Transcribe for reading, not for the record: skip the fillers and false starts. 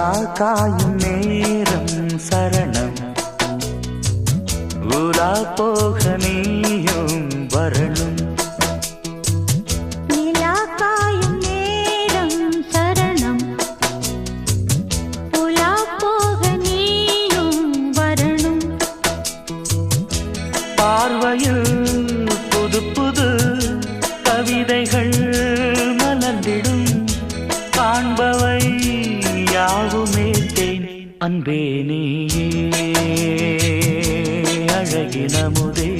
காயும் நேரம் சரணம் உலா போக நீயும் வரணும் நிலா காயும் நேரம் சரணம் உலா போக நீயும் வரணும் பார்வையில் புது புது கவிதைகள் மலர்ந்திடும் காண்பவை யாவுமே தேன் அன்பே நீயே அழகின முதே